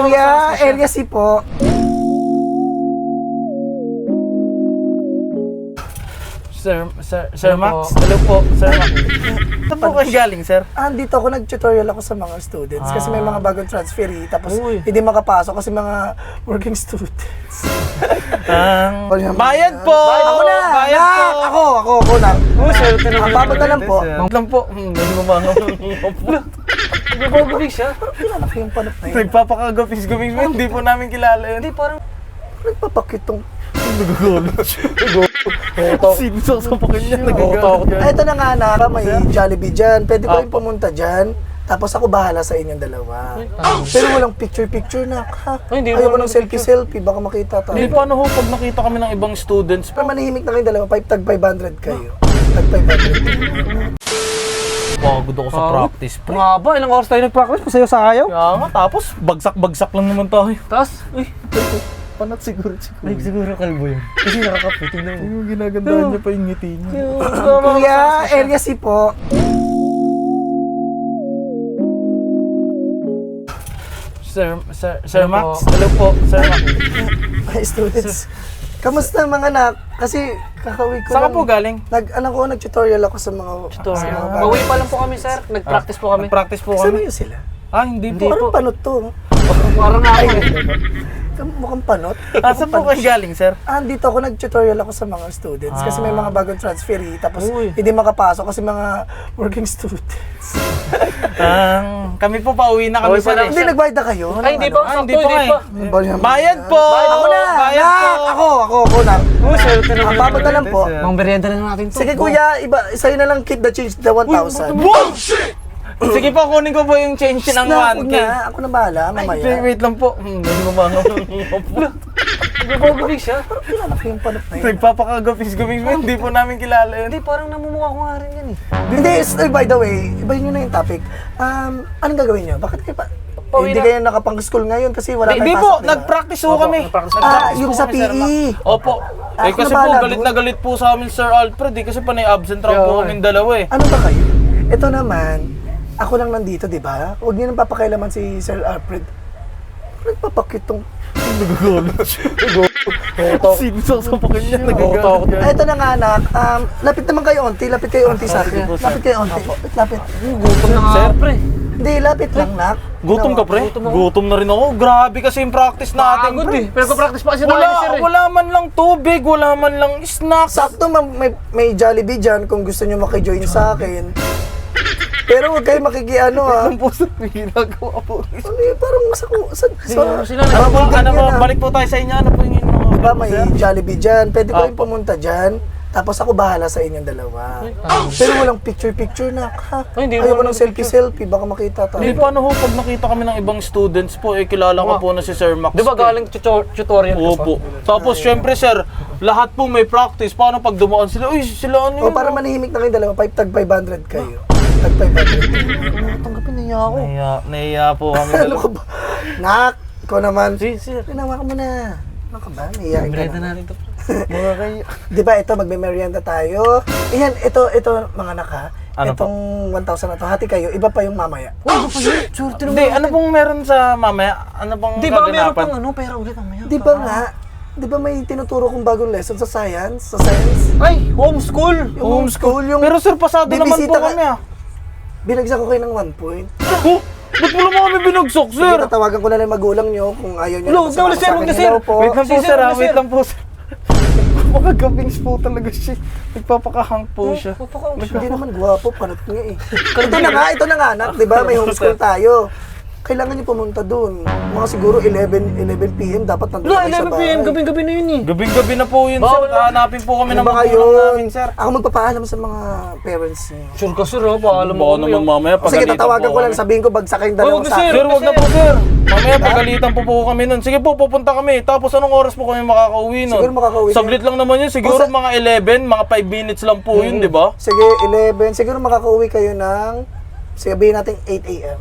Kuya, area C po. Sir Max, hello po, Sir Max. Saan po kayo galing, sir? Dito ako nag-tutorial ako sa mga students kasi may mga bagong transferee tapos hindi makapasok kasi mga working students. Bayad po! Ako na! Bayad po! Ako na. Ang babad na lang po. Lang po. Hindi mo ba Nagpapagubig siya. Kilala ko yung panot na yun. Nagpapakagapis-gapis mo, hindi po namin kilala yun. Hindi, parang... Nagpapakitong. Sino sa pakin niya? Ito na nga na, may Jollibee dyan. Pwede ko rin pumunta dyan. Tapos ako bahala sa inyong dalawa. Pero walang picture-picture na. Ayaw ko ng selfie-selfie. Baka makita tayo. Hindi, paano ho pag nakita kami ng ibang students? Pero manahimik na kayong dalawa. Tag 500 kayo. Tag 500. Pagod ako sa practice, pre. Nga ba? Ilang oras tayo nag-practice? Pasayo sa ayaw? Kaya nga, tapos bagsak-bagsak lang naman tayo. Tapos, Panat siguro. siguro kalbo yun. Kasi nakakape, tingnan mo. Yung ginagandaan niya pa yung ngiti niya. Kuya, area C po. Sir Max, hello po, Sir Max. Ay, students. Kamusta mga anak? Kasi kakauwi ko Saan ka po galing? Nag-tutorial ako sa mga... Pauwi pa lang po kami, sir. Nag-practice po kami. Nag-practice po Kasama kami. yun sila. Hindi po. Parang panot to. Parang ako eh. Mukhang panot. Saan po kayo galing, sir? Dito ako nag-tutorial ako sa mga students kasi may mga bagong transferee tapos hindi makapasok kasi mga working students. Kami po pauwi na kami, sir. Hindi, nagbayad na kayo? Ay, hindi pa. Sakto, hindi pa hindi pa. Bayad po! Ako na! Bayad po! Ako na. Ang babad na lang po. Mang merienda na natin to. Sige kuya, sa'yo na lang keep the change the 1,000. Bullshit! Sige po, kunin ko po yung change ng 1K. Ako na bahala, mamaya. Wait lang po. Hindi mo ba Nagpapagubig siya. Kilala ko yung panot na yun. Nagpapakagapis-gapis mo, hindi po namin kilala yun. Hindi, parang namumukha ko nga rin yan eh. Hindi, by the way, ibahin nyo na yung topic. Anong gagawin nyo? Bakit kayo pa? Pauwi Hindi na. kayo nakapang-school ngayon kasi wala Hindi tayong po, pasok, diba? nag-practice po kami. Yung sa PE. Opo. Ako Kasi na po, bahala galit dun. na galit po sa amin, Sir Alfred. Kasi panay absent raw po kami dalawa eh. Ano ba kayo? Ito naman, ako lang nandito, di ba? Huwag niyo nang papakailaman si Sir Alfred. Nagpapakitong. Sino sa pakin niya? Nagagalit. Ito na nga anak, lapit naman kayo onti sa akin. Lapit kayo onti. Lapit. Gutom na nga, pre. Hindi, lapit lang nak. Gutom ka, pre? Gutom na rin ako. Grabe kasi yung practice natin, Pagod pre. eh. Pero practice pa kasi tayo, sir eh. Wala man lang tubig, wala man lang snacks. Sakto may Jollibee dyan kung gusto niyo makijoin sa akin. Pero huwag kayo makikiano Ang puso, ginagawa po. Ano yun, parang Sila Ano po, balik po tayo sa inyo. Ano po yung inyo? Diba may Jollibee dyan, pwede ko rin pumunta dyan. Tapos ako bahala sa inyong dalawa. Pero walang picture-picture na. Ayaw ko ng selfie-selfie, baka makita tayo. Hindi, paano ho pag nakita kami ng ibang students po, kilala ko po na si Sir Max. Di ba galing tutorial ka pa? Opo. Tapos syempre, sir, lahat po may practice. Paano pag dumaan sila? Uy, sila ano O yun? para manahimik na kayong dalawa, tag 500 kayo. Tag 500. Tanggapin na niya ako. Nahiya po kami Ano dalawa. ka ba? Nak, ikaw naman. Sir. Pinawa ka muna. Ano ka ba? Nahiyain ka Merienda na. natin to. Mga kayo. Di ba ito, magme-merienda tayo. Iyan, ito mga anak ha. Ano Itong 1,000 na to, hati kayo, iba pa yung mamaya. Uy, ano pa yun? Surti Hindi, ano pong meron sa mamaya? Ano pong Di ba meron gaganapan? pang pera ulit mamaya? Di ba nga? Di ba may tinuturo kong bagong lesson sa science? Sa science? Ay, homeschool! Yung homeschool, yung Pero sir, pasado naman bibisita po ka- kami ah. binagsak ko kayo ng 1 point. Ba't mo naman kami binagsak, Sige, sir? tatawagan ko na lang yung magulang nyo kung ayaw nyo Huwag na ulit, sir, huwag na, sir. Hello po. Wait lang po, Si sir, sir, ah. sir. Wait lang po, sir. Magagapings po talaga siya. Nagpapakahang po siya. Hindi naman gwapo, panot nga eh. Ito na nga anak, di ba? May homeschool tayo. Kailangan nyo pumunta dun. Mga siguro 11 PM dapat nandun Wala, kayo sa 11 bahay. PM, gabing-gabi na yun eh. Gabing-gabi na po yun, sir. Bawal na. Hanapin po kami Ano ng ba magulang kayo? namin, sir. Ako magpapaalam sa mga parents niyo. Sure ka, sir, ha? Paalam mo Baka kami. naman mamaya Sige, pagalitan tatawagan po ko lang, kami. sabihin ko bagsak kayong dalawa Huwag na, sa sir. akin. Sir, wag na po, sir. Mamaya pagalitan po kami nun. Sige po, pupunta kami. Tapos anong oras po kami makakauwi nun? Siguro makakauwi Saglit lang naman yun. Siguro mga 11, mga 5 minutes lang po yun, di ba? Sige, 11. Siguro makakauwi kayo ng, sabihin natin 8 AM.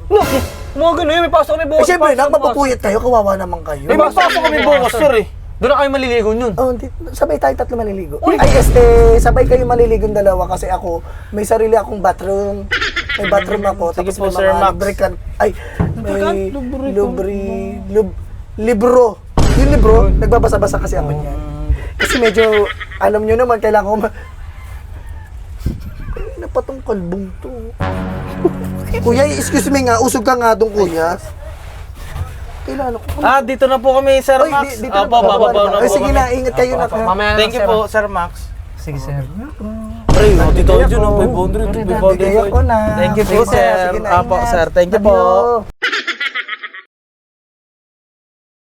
Mga ganun, may pasok kami Eh, bukas. syempre, pasok bukas. mapapuyat kayo, kawawa naman kayo. Eh, magpasok kami bukas, sir eh. Doon na kayo maliligo yun. Oh, sabay tayo tatlo maliligo. Ay, sabay kayo maliligo dalawa kasi ako, may sarili akong bathroom. May bathroom ako. Sige Tapos po, may Sir mga Max. lubricant. Ay, May libro. Yung libro, nagbabasa-basa kasi ako niyan. Kasi medyo, alam nyo naman, kailangan ko Ay, napatong kalbong to. Kuya, excuse me nga, usog ka nga doon, kuya. Kailangan ko. Dito na po kami, Sir Oy, Max. dito na Babaw na Ay, po sige kami. na, ingat kayo na. Mamaya na Thank you po, Sir Max. Sige, sir. Pre, dito tayo dyan, 500. Bigay ako na. Thank you po, Sige, sir. sige na, Apo, ingat. sir. Thank you Love po. you.